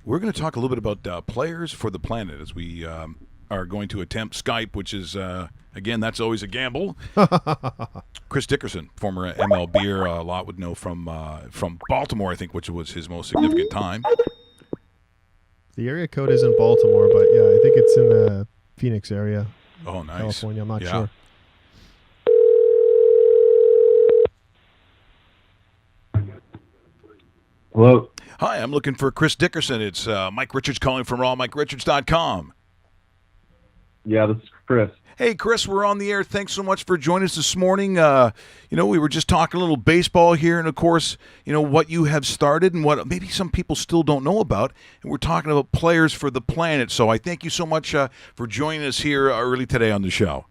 We're going to talk a little bit about players for the planet as we are going to attempt Skype, which is, again, that's always a gamble. Chris Dickerson, former MLBer, a lot would know from Baltimore, I think, which was his most significant time. The area code is in Baltimore, but yeah, I think it's in the Phoenix area. Oh, nice. California, I'm not sure. Hello. Hi, I'm looking for Chris Dickerson. It's Mike Richards calling from rawmike.com. Yeah, this is Chris. Hey, Chris, we're on the air. Thanks so much for joining us this morning. We were just talking a little baseball here, and, of course, what you have started and what maybe some people still don't know about. And we're talking about players for the planet. So I thank you so much for joining us here early today on the show.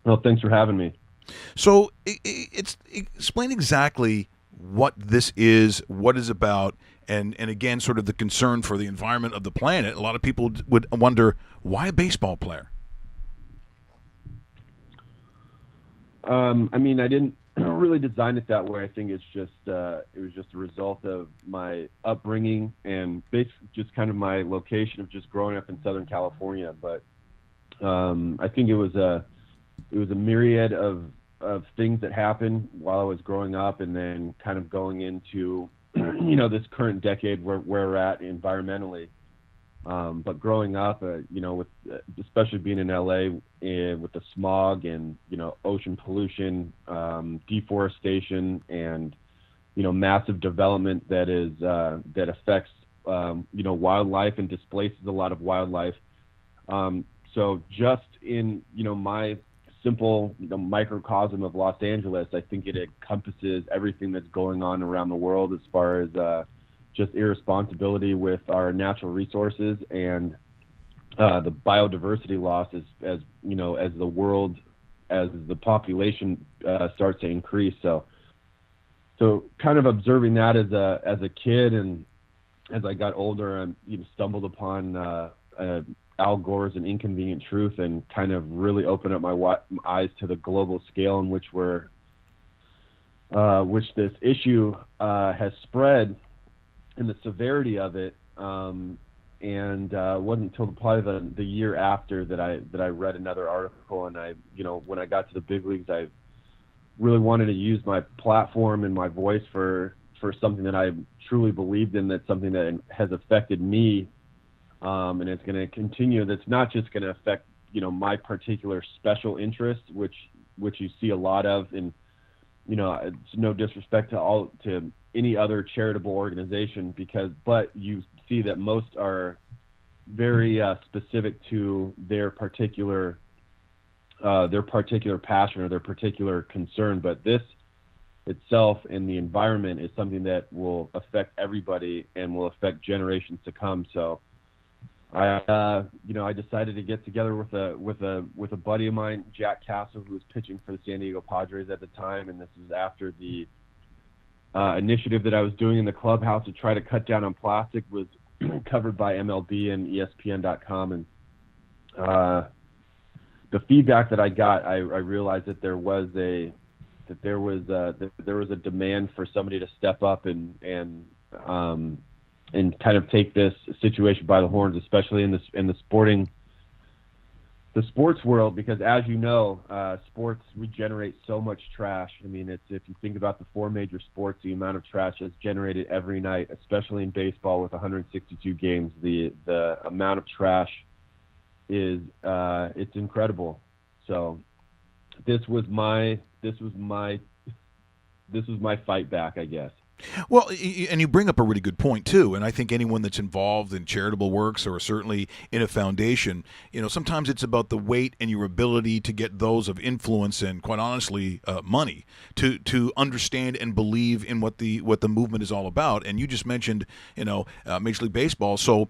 Well, thanks for having me. So explain exactly what this is, what it's about, and again, sort of the concern for the environment of the planet. A lot of people would wonder, why a baseball player? I didn't really design it that way. I think it's just it was just a result of my upbringing and basically just kind of my location of just growing up in Southern California. But I think it was a myriad of things that happened while I was growing up, and then kind of going into this current decade where we're at environmentally. But growing up, with especially being in LA with the smog and ocean pollution, deforestation, and massive development that affects wildlife and displaces a lot of wildlife. So just in my simple microcosm of Los Angeles, I think it encompasses everything that's going on around the world as far as just irresponsibility with our natural resources and the biodiversity loss as the population starts to increase. So kind of observing that as a kid, and as I got older, I stumbled upon Al Gore's An Inconvenient Truth, and kind of really opened up my eyes to the global scale in which this issue has spread, and the severity of it. And wasn't until probably the year after that I read another article, and when I got to the big leagues, I really wanted to use my platform and my voice for something that I truly believed in, that's something that has affected me. And it's going to continue. That's not just going to affect, my particular special interest, which you see a lot of, and it's no disrespect to any other charitable organization, but you see that most are very specific to their particular passion or their particular concern. But this itself and the environment is something that will affect everybody and will affect generations to come. So I decided to get together with a buddy of mine, Jack Castle, who was pitching for the San Diego Padres at the time, and this is after the initiative that I was doing in the clubhouse to try to cut down on plastic was covered by MLB and ESPN.com, and the feedback that I got, I realized that there was a demand for somebody to step up and kind of take this situation by the horns, especially in the sports world, because as you know, sports regenerate so much trash. I mean, if you think about the four major sports, the amount of trash that's generated every night, especially in baseball with 162 games, the amount of trash is it's incredible. So this was my fight back, I guess. Well, and you bring up a really good point, too. And I think anyone that's involved in charitable works or certainly in a foundation, sometimes it's about the weight and your ability to get those of influence and, quite honestly, money to understand and believe in what the movement is all about. And you just mentioned, Major League Baseball. So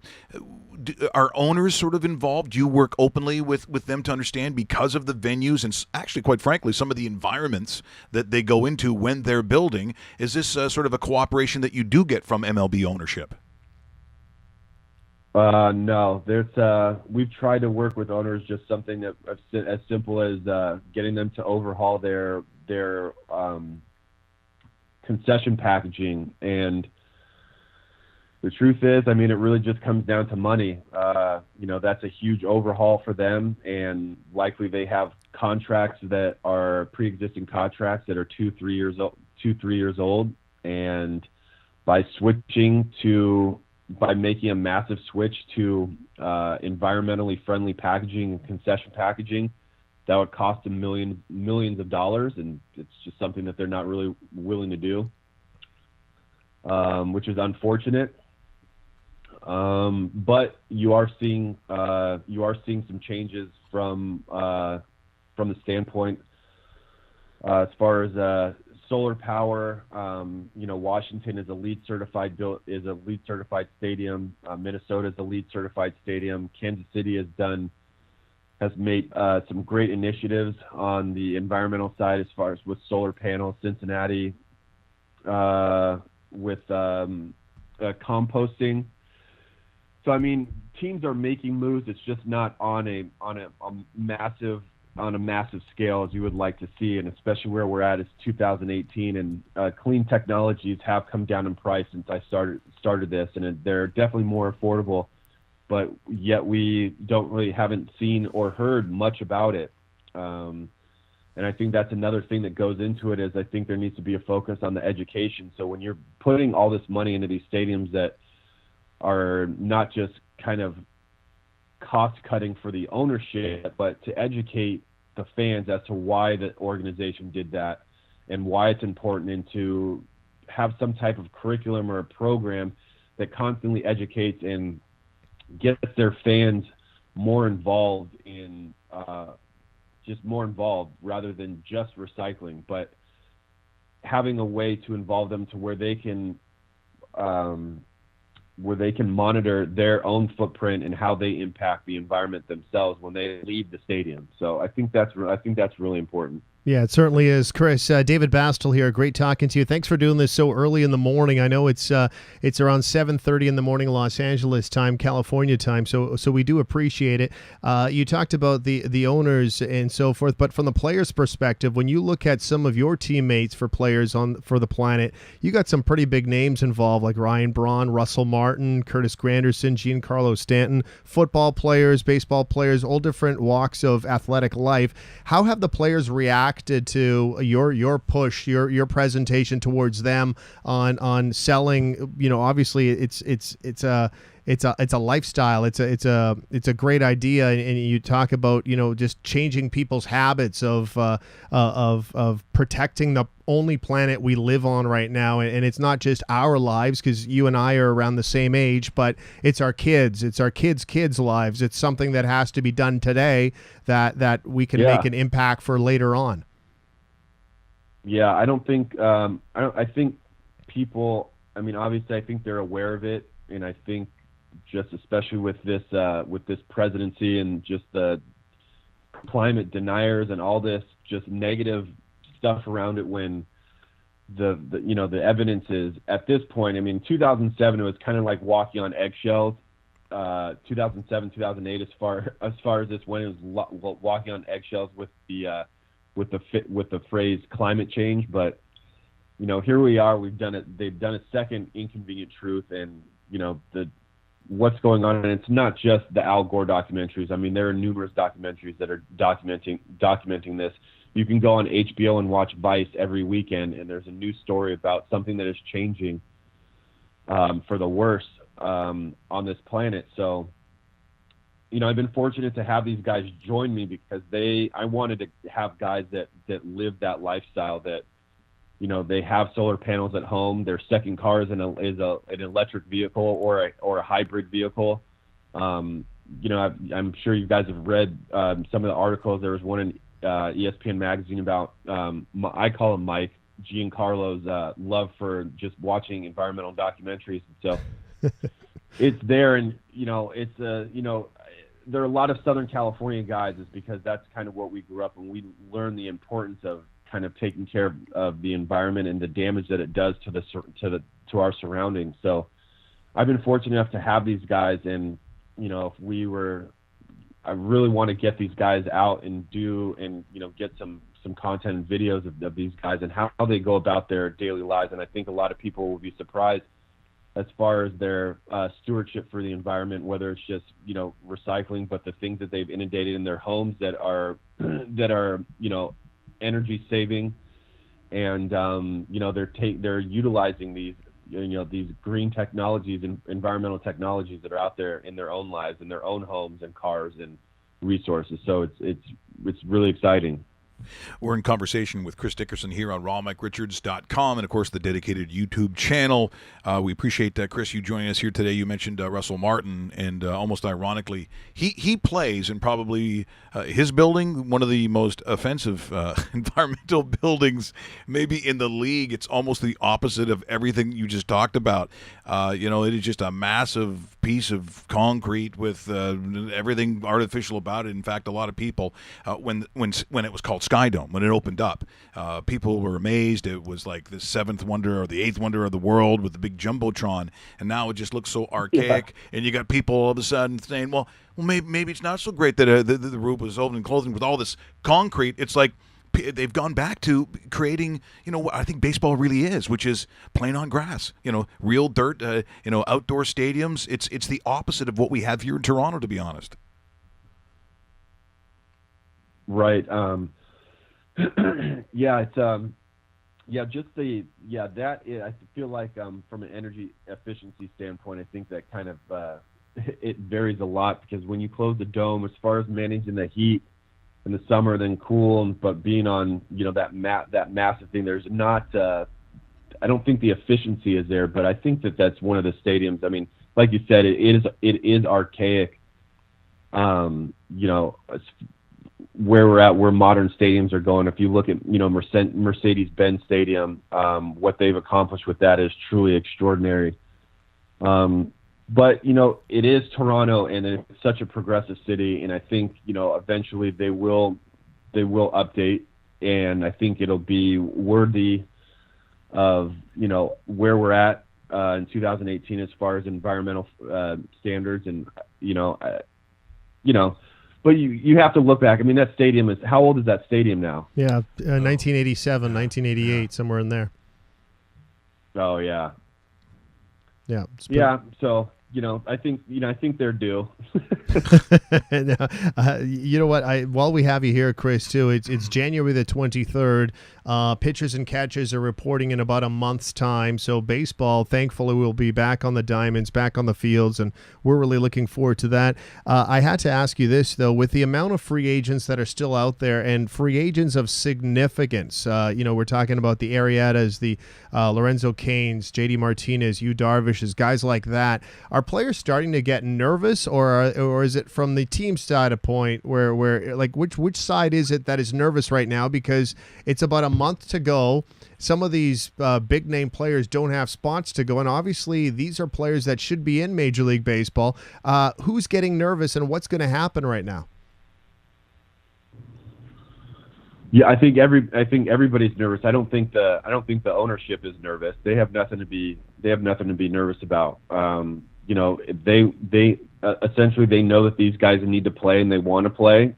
are owners sort of involved? Do you work openly with them to understand, because of the venues and actually, quite frankly, some of the environments that they go into when they're building? Is this sort of a cooperation that you do get from MLB ownership? No, we've tried to work with owners, just something that as simple as getting them to overhaul their concession packaging, and the truth is, I mean, it really just comes down to money. That's a huge overhaul for them, and likely they have contracts that are pre-existing contracts that are 2-3 years old, and by making a massive switch to environmentally friendly packaging and concession packaging, that would cost them millions of dollars, and it's just something that they're not really willing to do, which is unfortunate. But you are seeing some changes from the standpoint as far as solar power. Washington is a LEED certified stadium. Minnesota is a LEED certified stadium. Kansas City has made some great initiatives on the environmental side as far as with solar panels. Cincinnati with composting. So I mean, teams are making moves. It's just not on a massive scale as you would like to see, and especially where we're at is 2018, and clean technologies have come down in price since I started this, and they're definitely more affordable, but yet we haven't seen or heard much about it. And I think that's another thing that goes into it, is I think there needs to be a focus on the education. So when you're putting all this money into these stadiums that are not just kind of cost cutting for the ownership, but to educate the fans as to why the organization did that and why it's important, and to have some type of curriculum or a program that constantly educates and gets their fans more involved in rather than just recycling, but having a way to involve them to where they can monitor their own footprint and how they impact the environment themselves when they leave the stadium. So I think that's really important. Yeah, it certainly is. Chris, David Bastel here. Great talking to you. Thanks for doing this so early in the morning. I know it's around 7:30 in the morning, Los Angeles time, California time. So we do appreciate it. You talked about the owners and so forth, but from the players' perspective, when you look at some of your teammates for players for the Planet, you got some pretty big names involved, like Ryan Braun, Russell Martin, Curtis Granderson, Giancarlo Stanton, football players, baseball players, all different walks of athletic life. How have the players reacted to your push, your presentation towards them on selling? Obviously it's a lifestyle. It's a great idea, and you talk about just changing people's habits of protecting the only planet we live on right now, and it's not just our lives, because you and I are around the same age, but it's our kids' lives. It's something that has to be done today that we can make an impact for later on. Yeah, I don't think I think people, I mean, obviously I think they're aware of it, and I think just especially with this presidency and just the climate deniers and all this just negative stuff around it, when the evidence is at this point. I mean, 2007, it was kind of like walking on eggshells. 2007, 2008, as far as this went, it was walking on eggshells with the phrase climate change. But here we are. We've done it. They've done a second inconvenient truth, and what's going on. And it's not just the Al Gore documentaries. I mean, there are numerous documentaries that are documenting this. You can go on HBO and watch Vice every weekend, and there's a new story about something that is changing for the worse on this planet. So, I've been fortunate to have these guys join me, because I wanted to have guys that live that lifestyle, that they have solar panels at home. Their second car is an electric vehicle or a hybrid vehicle. I'm sure you guys have read some of the articles. There was one in ESPN magazine about I call him Mike, Giancarlo's love for just watching environmental documentaries. So it's there, and there are a lot of Southern California guys, is because that's kind of what we grew up, and we learned the importance of kind of taking care of the environment and the damage that it does to our surroundings. So I've been fortunate enough to have these guys, and I really want to get these guys out and get some content and videos of these guys and how they go about their daily lives. And I think a lot of people will be surprised as far as their stewardship for the environment, whether it's just, recycling, but the things that they've inundated in their homes that are energy saving, and they're utilizing these these green technologies and environmental technologies that are out there in their own lives, in their own homes and cars and resources. So it's really exciting. We're in conversation with Chris Dickerson here on rawmike.richards.com and, of course, the dedicated YouTube channel. We appreciate, Chris, you joining us here today. You mentioned Russell Martin, and almost ironically, he plays in probably his building, one of the most offensive environmental buildings maybe in the league. It's almost the opposite of everything you just talked about. It is just a massive piece of concrete with everything artificial about it. In fact, a lot of people, when it was called Sky Dome, when it opened up, people were amazed. It was like the seventh wonder or the eighth wonder of the world with the big jumbotron, and now it just looks so archaic. Yeah. And you got people all of a sudden saying, well, maybe it's not so great that the roof was open and closing with all this concrete. It's like they've gone back to creating, what I think baseball really is, which is playing on grass, real dirt, outdoor stadiums. It's the opposite of what we have here in Toronto, to be honest. Right. I feel like from an energy efficiency standpoint, I think that kind of it varies a lot, because when you close the dome, as far as managing the heat in the summer, then cool, but being on that massive thing, there's not I don't think the efficiency is there, but I think that's one of the stadiums. I mean, like you said, it is archaic. Where we're at, where modern stadiums are going. If you look at, Mercedes-Benz Stadium, what they've accomplished with that is truly extraordinary. But, it is Toronto, and it's such a progressive city, and I think, eventually they will update, and I think it'll be worthy of, where we're at in 2018 as far as environmental standards, and, but you have to look back. I mean, that stadium is, how old is that stadium now? Yeah, 1987, 1988, somewhere in there. Oh, yeah. Yeah. Yeah, so, I think they're due. You know what? While we have you here, Chris, too, it's January the 23rd. Pitchers and catchers are reporting in about a month's time. So baseball, thankfully, will be back on the diamonds, back on the fields, and we're really looking forward to that. I had to ask you this, though, with the amount of free agents that are still out there, and free agents of significance, we're talking about the Arrietas, the Lorenzo Cains, JD Martinez, Yu Darvishes, guys like that. Are players starting to get nervous, or is it from the team side a point where like which side is it that is nervous right now, because it's about a month to go? Some of these big name players don't have spots to go, and obviously these are players that should be in Major League Baseball. Who's getting nervous, and what's going to happen right now? Yeah, I think everybody's nervous. I don't think the ownership is nervous. They have nothing to be nervous about. They essentially, they know that these guys need to play and they want to play.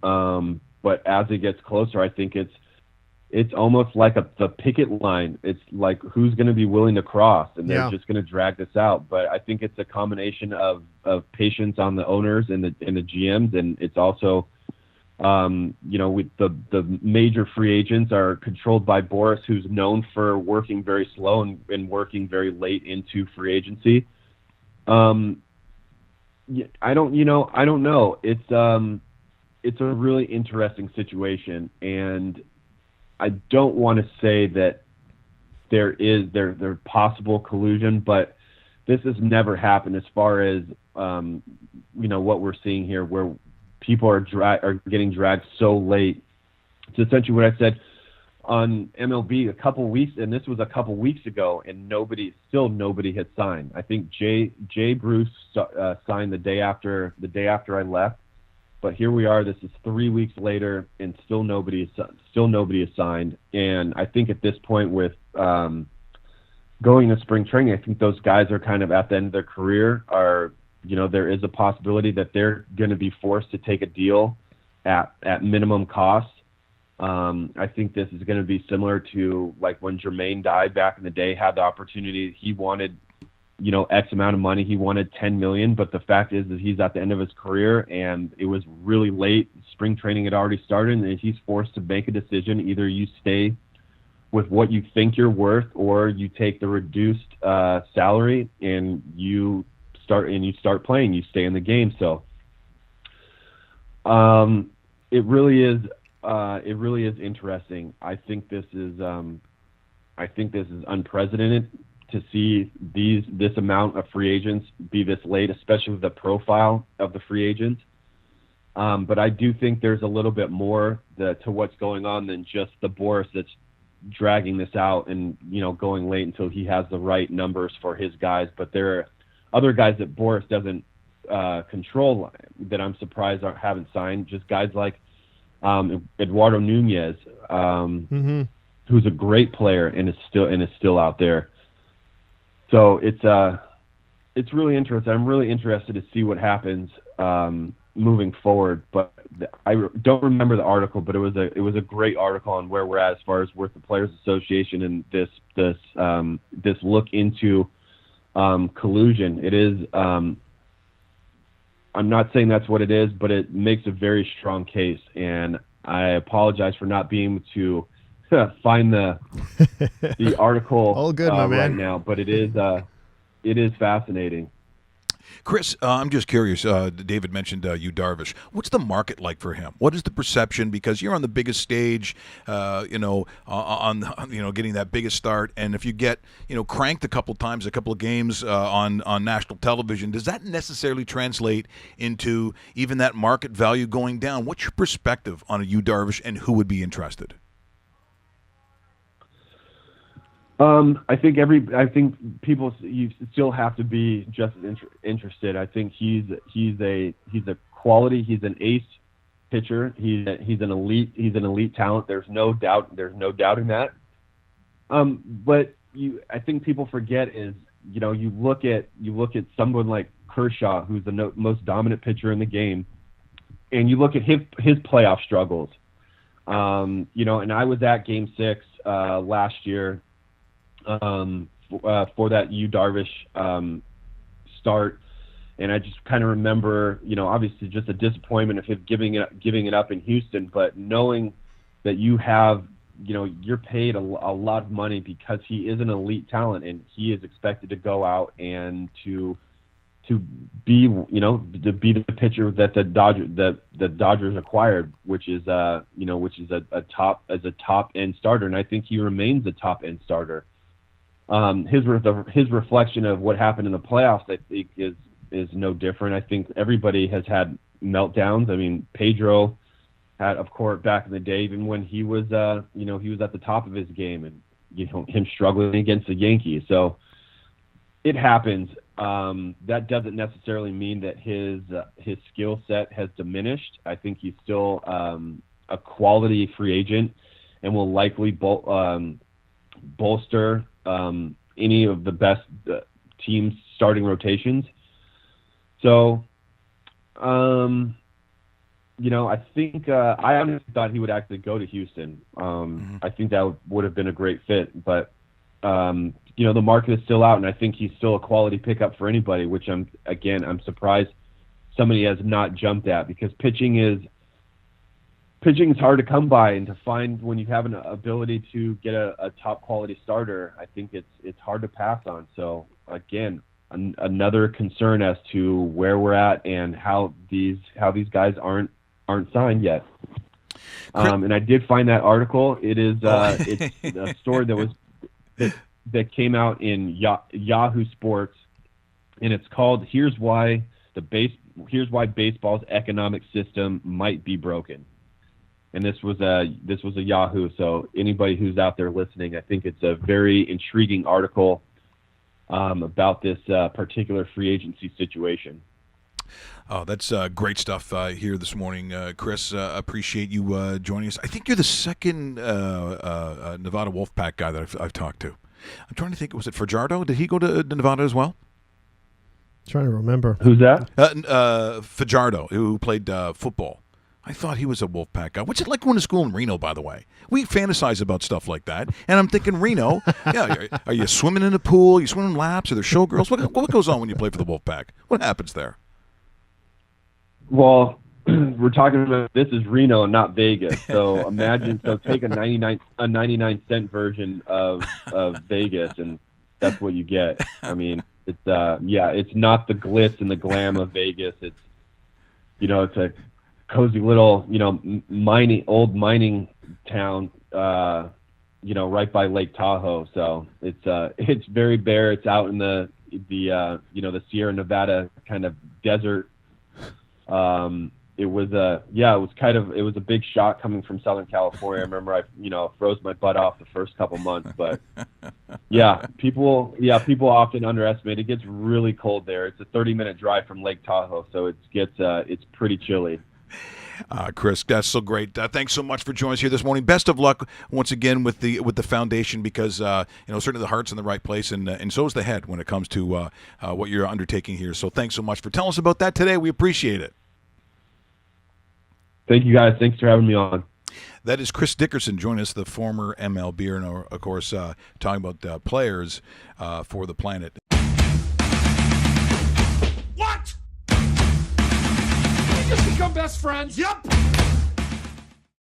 But as it gets closer, I think it's almost like the picket line. It's like, who's going to be willing to cross, and they're just going to drag this out. But I think it's a combination of patience on the owners and the GMs, and it's also, with the major free agents are controlled by Boris, who's known for working very slow and working very late into free agency. I don't know. It's a really interesting situation, and I don't want to say that there possible collusion, but this has never happened as far as what we're seeing here, where people are getting dragged so late. It's essentially what I said on MLB a couple weeks, and this was a couple weeks ago, and nobody had signed. I think Jay Bruce signed the day after I left, but here we are. This is 3 weeks later, and still nobody is signed. And I think at this point, with going to spring training, I think those guys are kind of at the end of their career. There is a possibility that they're going to be forced to take a deal at minimum cost. I think this is going to be similar to like when Jermaine died back in the day, had the opportunity. He wanted, X amount of money. He wanted $10 million, but the fact is that he's at the end of his career, and it was really late. Spring training had already started, and he's forced to make a decision. Either you stay with what you think you're worth, or you take the reduced salary and you start playing. You stay in the game. So it really is interesting. I think this is unprecedented to see this amount of free agents be this late, especially with the profile of the free agents. But I do think there's a little bit more to what's going on than just the Boris that's dragging this out and, going late until he has the right numbers for his guys. But there are other guys that Boris doesn't control that I'm surprised haven't signed. Just guys like Eduardo Nunez, who's a great player and is still out there. So it's really interesting. I'm really interested to see what happens moving forward. But I don't remember the article, but it was a great article on where we're at as far as with the Players Association and this look into collusion. It is. I'm not saying that's what it is, but it makes a very strong case, and I apologize for not being able to find the article all good, my man. right now, but it is fascinating. Chris, I'm just curious. David mentioned you, Darvish. What's the market like for him? What is the perception? Because you're on the biggest stage, getting that biggest start, and if you get cranked a couple of games on national television, does that necessarily translate into even that market value going down? What's your perspective on a you, Darvish, and who would be interested? I think people, you still have to be just interested. I think he's a quality. He's an ace pitcher. He's an elite talent. There's no doubt in that. But I think people forget is, you look at someone like Kershaw, who's the most dominant pitcher in the game, and you look at his playoff struggles. And I was at Game 6 last year. For that Yu Darvish start, and I just kind of remember, obviously just a disappointment of him giving it up in Houston, but knowing that you have, you're paid a lot of money because he is an elite talent and he is expected to go out and to be the pitcher that the Dodgers acquired, which is a top end starter, and I think he remains a top end starter. His reflection of what happened in the playoffs, I think, is no different. I think everybody has had meltdowns. I mean, Pedro had, of course, back in the day, even when he was, he was at the top of his game, and him struggling against the Yankees. So it happens. That doesn't necessarily mean that his skill set has diminished. I think he's still a quality free agent, and will likely bolster any of the best teams' starting rotations. So, I think I honestly thought he would actually go to Houston. I think that would have been a great fit, but the market is still out, and I think he's still a quality pickup for anybody, which I'm surprised somebody has not jumped at, because pitching is hard to come by, and to find when you have an ability to get a top quality starter, I think it's hard to pass on. So again, another concern as to where we're at and how these guys aren't signed yet. And I did find that article. It is it's a story that came out in Yahoo Sports, and it's called "Here's Why Baseball's Economic System Might Be Broken." And this was a Yahoo. So anybody who's out there listening, I think it's a very intriguing article about this particular free agency situation. Oh, that's great stuff here this morning, Chris. Appreciate you joining us. I think you're the second Nevada Wolfpack guy that I've talked to. I'm trying to think. Was it Fajardo? Did he go to Nevada as well? Trying to remember. Who's that? Fajardo, who played football. I thought he was a Wolfpack guy. What's it like going to school in Reno, by the way? We fantasize about stuff like that. And I'm thinking, Reno, yeah, are you swimming in a pool? Are you swimming laps? Are there showgirls? What goes on when you play for the Wolfpack? What happens there? Well, we're talking about this is Reno and not Vegas. So imagine, take a 99-cent version of Vegas, and that's what you get. I mean, it's it's not the glitz and the glam of Vegas. It's it's a cozy little old mining town right by Lake Tahoe. So it's very bare. It's out in the Sierra Nevada kind of desert. It was a big shock coming from Southern California. I remember I froze my butt off the first couple months, but people often underestimate. It gets really cold there. It's a 30-minute drive from Lake Tahoe, so it's pretty chilly. Chris, that's so great. Thanks so much for joining us here this morning. Best of luck once again with the foundation, because certainly the heart's in the right place, and so is the head when it comes to what you're undertaking here. So thanks so much for telling us about that today. We appreciate it. Thank you, guys. Thanks for having me on. That is Chris Dickerson joining us, the former MLBer, and of course talking about players for the Planet. What? We just become best friends? Yep.